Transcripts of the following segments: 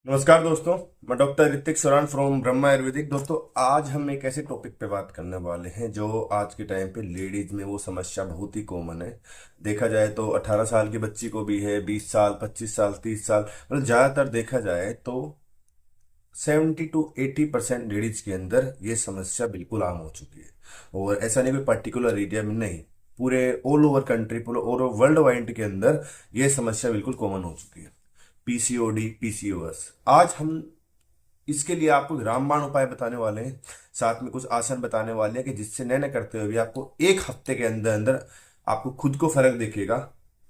नमस्कार दोस्तों। मैं डॉक्टर ऋतिक सुरान फ्रॉम ब्रह्मा आयुर्वेदिक। दोस्तों, आज हम एक ऐसे टॉपिक पे बात करने वाले हैं जो आज के टाइम पे लेडीज में वो समस्या बहुत ही कॉमन है। देखा जाए तो 18 साल की बच्ची को भी है, 20 साल, 25 साल, 30 साल, मतलब ज्यादातर देखा जाए तो 70 to 80% लेडीज के अंदर ये समस्या बिल्कुल आम हो चुकी है। और ऐसा नहीं कोई पर्टिकुलर एरिया में नहीं, पूरे ऑल ओवर कंट्री, पूरे ऑल ओवर वर्ल्ड वाइड के अंदर ये समस्या बिल्कुल कॉमन हो चुकी है। PCOD, PCOS. आज हम इसके लिए आपको रामबाण उपाय बताने वाले हैं, साथ में कुछ आसन बताने वाले हैं कि जिससे नए नए करते हुए भी आपको एक हफ्ते के अंदर अंदर आपको खुद को फर्क दिखेगा।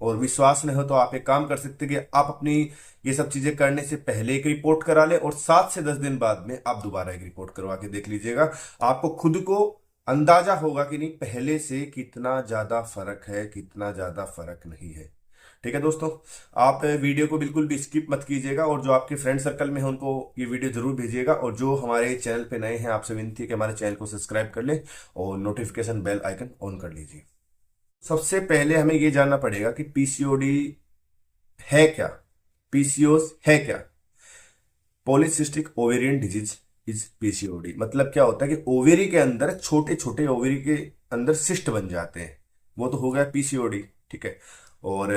और विश्वास नहीं हो तो आप एक काम कर सकते हैं कि आप अपनी ये सब चीजें करने से पहले एक रिपोर्ट करा लें और 7 से 10 दिन बाद में आप दोबारा एक रिपोर्ट करवा के देख लीजिएगा। आपको खुद को अंदाजा होगा कि नहीं पहले से कितना ज्यादा फर्क है, कितना ज्यादा फर्क नहीं है। ठीक है दोस्तों, आप वीडियो को बिल्कुल भी स्किप मत कीजिएगा और जो आपके फ्रेंड सर्कल में है उनको ये वीडियो जरूर भेजिएगा। और जो हमारे चैनल पे नए हैं, आपसे विनती है कि हमारे चैनल को सब्सक्राइब कर लें और नोटिफिकेशन बेल आइकन ऑन कर लीजिए। सबसे पहले हमें ये जानना पड़ेगा कि पीसीओडी है क्या, पीसीओएस है क्या। Polycystic ovarian disease is PCOD. मतलब क्या होता है कि ओवेरी के अंदर छोटे छोटे ओवेरी के अंदर सिस्ट बन जाते हैं, वो तो हो गया पीसीओडी। ठीक है। और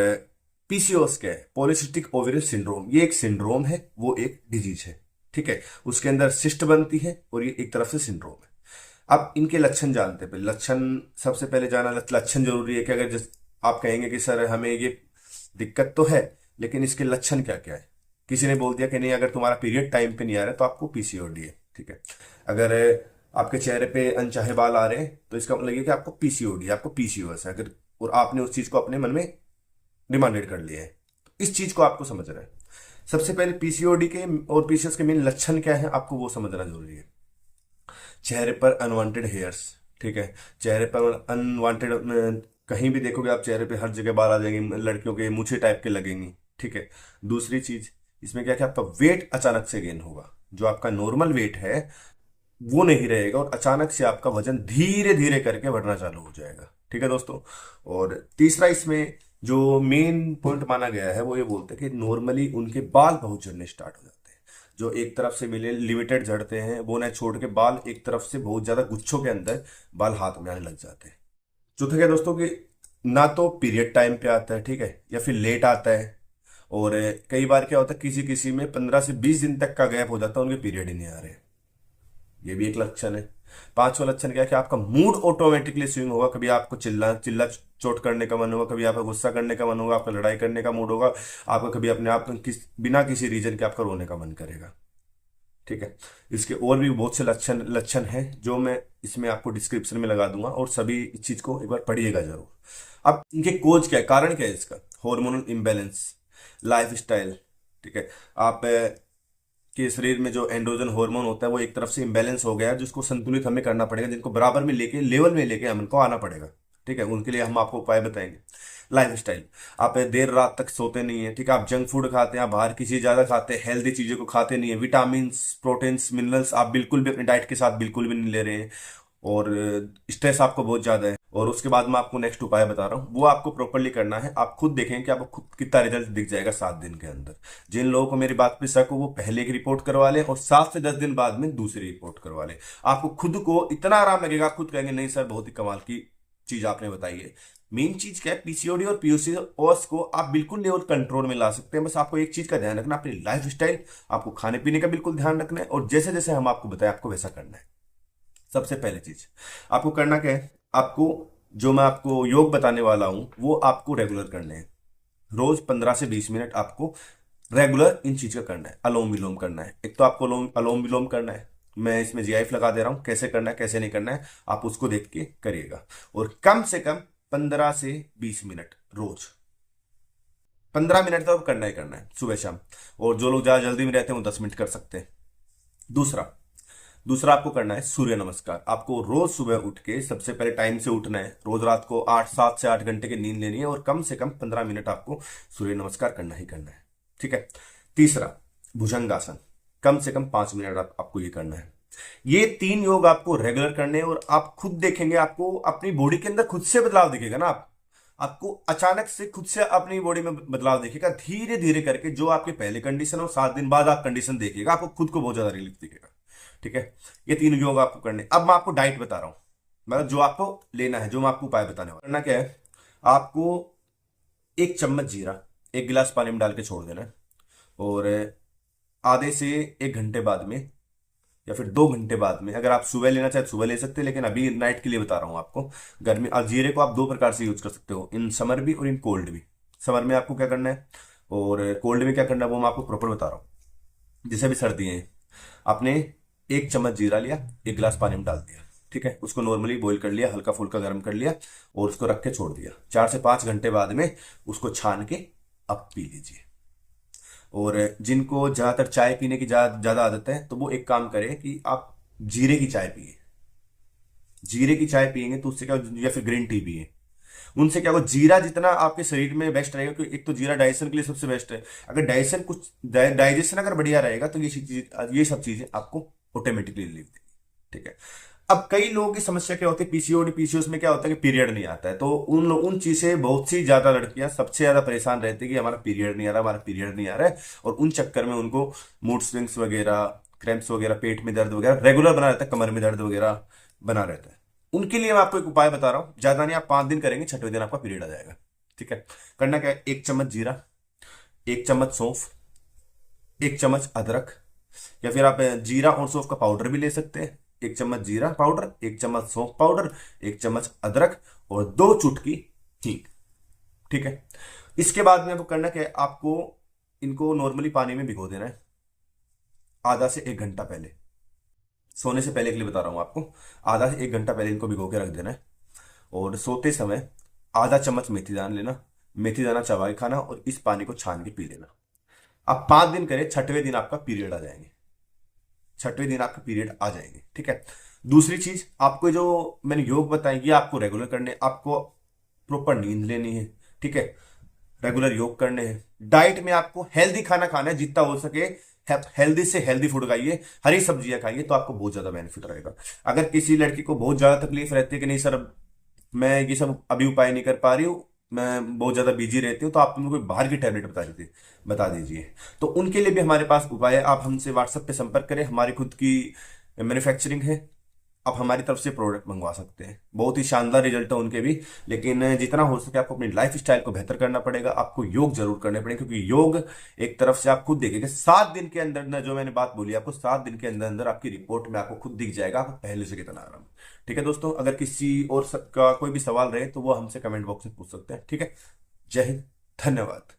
पीसीओएस क्या है? Polycystic ovarian syndrome. ये एक सिंड्रोम है, वो एक डिजीज है। ठीक है। उसके अंदर सिस्ट बनती है और ये एक तरफ से सिंड्रोम है। अब इनके लक्षण जानते हैं। पहले लक्षण सबसे पहले जाना, लक्षण जरूरी है कि अगर जिस आप कहेंगे कि सर हमें ये दिक्कत तो है लेकिन इसके लक्षण क्या क्या है। किसी ने बोल दिया कि नहीं, अगर तुम्हारा पीरियड टाइम पे नहीं आ रहा है तो आपको पीसीओडी है। ठीक है। अगर आपके चेहरे पे अनचाहे बाल आ रहे हैं तो इसका मतलब ये कि आपको पीसीओडी, आपको पीसीओएस है। अगर और आपने उस चीज को अपने मन में डिमांडेड कर लिया है, तो इस चीज को आपको समझना है। सबसे पहले पीसीओडी के और पीसीओएस के मेन लक्षण क्या है आपको वो समझना जरूरी है। चेहरे पर अनवांटेड हेयर्स। ठीक है। चेहरे पर अनवांटेड, कहीं भी देखोगे आप चेहरे पे हर जगह बाल आ जाएंगे, लड़कियों के मूछे टाइप के लगेंगी। ठीक है। दूसरी चीज इसमें क्या कि आपका वेट अचानक से गेन होगा। जो आपका नॉर्मल वेट है वो नहीं रहेगा और अचानक से आपका वजन धीरे धीरे करके बढ़ना चालू हो जाएगा। ठीक है दोस्तों। और तीसरा इसमें जो मेन पॉइंट माना गया है वो ये बोलते हैं कि नॉर्मली उनके बाल बहुत झड़ने स्टार्ट हो जाते हैं। जो एक तरफ से मिले लिमिटेड झड़ते हैं वो ना छोड़ के बाल एक तरफ से बहुत ज्यादा गुच्छों के अंदर बाल हाथ में आने लग जाते हैं। चौथा क्या दोस्तों कि ना तो पीरियड टाइम पे आता है, ठीक है, या फिर लेट आता है। और कई बार क्या होता है किसी किसी में 15 से 20 दिन तक का गैप हो जाता है, उनके पीरियड ही नहीं आ रहे। ये भी एक लक्षण है। पांचवा लक्षण क्या है कि आपका मूड ऑटोमेटिकली स्विंग होगा। कभी आपको चिल्ला चिल्ला चोट करने का मन होगा, कभी आपका गुस्सा करने का मन होगा, आपका लड़ाई करने का मूड होगा, आपका कभी अपने आप बिना किसी रीजन के आपका रोने का मन करेगा। ठीक है। इसके और भी बहुत से लक्षण लक्षण हैं जो मैं इसमें आपको डिस्क्रिप्शन में लगा दूंगा और सभी इस चीज को एक बार पढ़िएगा जरूर। अब इनके कोज क्या है, कारण क्या है इसका? Hormonal imbalance, life style. ठीक है। आप के शरीर में जो एंड्रोजन हार्मोन होता है वो एक तरफ से इम्बैलेंस हो गया है, जिसको संतुलित हमें करना पड़ेगा, जिनको बराबर में लेके लेवल में लेके हमको आना पड़ेगा। ठीक है। उनके लिए हम आपको उपाय बताएंगे। लाइफ स्टाइल, आप देर रात तक सोते नहीं है, ठीक है, आप जंक फूड खाते हैं, आप बाहर की चीज ज्यादा खाते हैं, हेल्दी चीजों को खाते नहीं है, विटामिन, प्रोटीन्स, मिनरल्स आप बिल्कुल भी अपनी डाइट के साथ बिल्कुल भी नहीं ले रहे हैं, और स्ट्रेस आपको बहुत ज्यादा है। और उसके बाद मैं आपको नेक्स्ट उपाय बता रहा हूँ, वो आपको प्रॉपरली करना है। आप खुद देखें कि आपको खुद कितना रिजल्ट दिख जाएगा 7 दिन के अंदर। जिन लोगों को मेरी बात पे शक हो वो पहले एक रिपोर्ट करवा लें और 7 से 10 दिन बाद में दूसरी रिपोर्ट करवा लें। आपको खुद को इतना आराम लगेगा, आप खुद कहेंगे नहीं सर बहुत ही कमाल की चीज आपने बताई है। मेन चीज क्या है, पीसीओडी और पीसीओएस को आप बिल्कुल लेवल कंट्रोल में ला सकते हैं। बस आपको एक चीज का ध्यान रखना, अपनी लाइफ स्टाइल, आपको खाने पीने का बिल्कुल ध्यान रखना है और जैसे जैसे हम आपको बताएं आपको वैसा करना है। सबसे पहले चीज आपको करना क्या है, आपको जो मैं आपको योग बताने वाला हूं वो आपको रेगुलर करने हैं। रोज 15 से 20 मिनट आपको रेगुलर इन चीज का करना है। अलोम विलोम करना है। एक तो आपको अलोम विलोम करना है, मैं इसमें जीआईएफ लगा दे रहा हूं, कैसे करना है कैसे नहीं करना है आप उसको देख के करिएगा। और कम से कम 15 से 20 मिनट रोज, 15 मिनट तो करना ही करना है सुबह शाम। और जो लोग ज्यादा जल्दी में रहते हैं वो 10 मिनट कर सकते हैं। दूसरा दूसरा आपको करना है सूर्य नमस्कार। आपको रोज सुबह उठ के सबसे पहले टाइम से उठना है। रोज रात को 7 से 8 घंटे की नींद लेनी है और कम से कम 15 मिनट आपको सूर्य नमस्कार करना ही करना है। ठीक है। तीसरा भुजंगासन, कम से कम 5 मिनट आपको ये करना है। ये 3 योग आपको रेगुलर करने हैं और आप खुद देखेंगे, आपको अपनी बॉडी के अंदर खुद से बदलाव दिखेगा ना। आपको अचानक से खुद से अपनी बॉडी में बदलाव दिखेगा, धीरे धीरे करके जो आपके पहले कंडीशन हो 7 दिन बाद आप कंडीशन देखिएगा, आपको खुद को बहुत ज्यादा रिलीफ दिखेगा। ठीक है, ये 3 योग आपको करने। अब मैं आपको डाइट बता रहा हूं, मतलब जो आपको लेना है, जो मैं आपको उपाय बताने वाला। करना क्या है, आपको 1 चम्मच जीरा 1 गिलास पानी में डाल के छोड़ देना है, और आधे से 1 घंटे बाद में या फिर 2 घंटे बाद में, अगर आप सुबह लेना चाहे तो सुबह ले सकते हैं, लेकिन अभी नाइट के लिए बता रहा हूं आपको। गर्मी, आप जीरे को आप 2 प्रकार से यूज कर सकते हो, इन समर भी और इन कोल्ड भी। समर में आपको क्या करना है और कोल्ड में क्या करना है वो मैं आपको प्रॉपर बता रहा हूँ। जैसे अभी सर्दी है, आपने 1 चम्मच जीरा लिया, 1 गिलास पानी में डाल दिया, ठीक है, उसको नॉर्मली बॉईल कर लिया, हल्का फुल्का गर्म कर लिया और उसको रख के छोड़ दिया। 4 से 5 घंटे बाद में उसको छान के अब पी लीजिए। और जिनको ज्यादातर चाय पीने की ज्यादा आदत है, तो वो एक काम करें कि आप जीरे की चाय पिए। जीरे की चाय पिएंगे तो उससे क्या, या फिर ग्रीन टी पिए, उनसे क्या होगा, जीरा जितना आपके शरीर में बेस्ट रहेगा, क्योंकि एक तो जीरा डाइजेशन के लिए सबसे बेस्ट है। अगर डाइजेशन कुछ डाइजेशन अगर बढ़िया रहेगा तो ये सब चीजें आपको ऑटोमेटिकली रिलीफ देगी। ठीक है, अब कई लोगों की समस्या क्या होती है, पीसीओडी, पीसीओएस में क्या होता है कि पीरियड नहीं आता है, तो उन चीज से बहुत सी ज्यादा लड़कियां सबसे ज्यादा परेशान रहती है कि हमारा पीरियड नहीं आ रहा, हमारा पीरियड नहीं आ रहा है, और उन चक्कर में उनको मूड स्विंग्स वगैरह, क्रैम्प्स वगैरह, पेट में दर्द वगैरह रेगुलर बना रहता है, कमर में दर्द वगैरह बना रहता है। उनके लिए मैं आपको एक उपाय बता रहा हूं, ज्यादा नहीं, आप 5 दिन करेंगे, 6वें दिन आपका पीरियड आ जाएगा। ठीक है, करना क्या है, 1 चम्मच जीरा, 1 चम्मच सौंफ, 1 चम्मच अदरक, या फिर आप जीरा और सौंफ का पाउडर भी ले सकते हैं। 1 चम्मच जीरा पाउडर, 1 चम्मच सौंफ पाउडर, 1 चम्मच अदरक और 2 चुटकी हींग। ठीक है, इसके बाद में आपको करना क्या है, आपको इनको नॉर्मली पानी में भिगो देना है आधा से 1 घंटा पहले। सोने से पहले के लिए बता रहा हूं आपको, आधा से 1 घंटा पहले इनको भिगो के रख देना है, और सोते समय आधा चम्मच मेथी दाना लेना, मेथी दाना चबा के खाना, और इस पानी को छान के पी लेना। आप 5 दिन करें, 6वें दिन आपका पीरियड आ जाएंगे, 6वें दिन आपके पीरियड आ जाएंगे। ठीक है, दूसरी चीज, आपको जो मैंने योग बताए ये आपको रेगुलर करने, आपको प्रॉपर नींद लेनी है। ठीक है, रेगुलर योग करने हैं। डाइट में आपको हेल्दी खाना खाना है, जितना हो सके हेल्दी से हेल्दी फूड खाइए, हरी सब्जियां खाइए, तो आपको बहुत ज्यादा बेनिफिट रहेगा। अगर किसी लड़की को बहुत ज्यादा तकलीफ रहती है कि नहीं सर मैं ये सब अभी उपाय नहीं कर पा रही हूँ, मैं बहुत ज्यादा बिजी रहती हूँ, तो आप उनको बाहर की टैबलेट बता दीजिए, तो उनके लिए भी हमारे पास उपाय है। आप हमसे व्हाट्सएप पे संपर्क करें, हमारी खुद की मैन्युफैक्चरिंग है, आप हमारी तरफ से प्रोडक्ट मंगवा सकते हैं। बहुत ही शानदार रिजल्ट है उनके भी, लेकिन जितना हो सके आपको अपनी लाइफ स्टाइल को बेहतर करना पड़ेगा, आपको योग जरूर करने पड़ेंगे, क्योंकि योग एक तरफ से आप खुद देखेंगे 7 दिन के अंदर अंदर, जो मैंने बात बोली आपको, 7 दिन के अंदर अंदर आपकी रिपोर्ट में आपको खुद दिख जाएगा आप पहले से कितना आराम। ठीक है दोस्तों, अगर किसी और का कोई भी सवाल रहे तो वो हमसे कमेंट बॉक्स में पूछ सकते हैं। ठीक है, जय हिंद, धन्यवाद।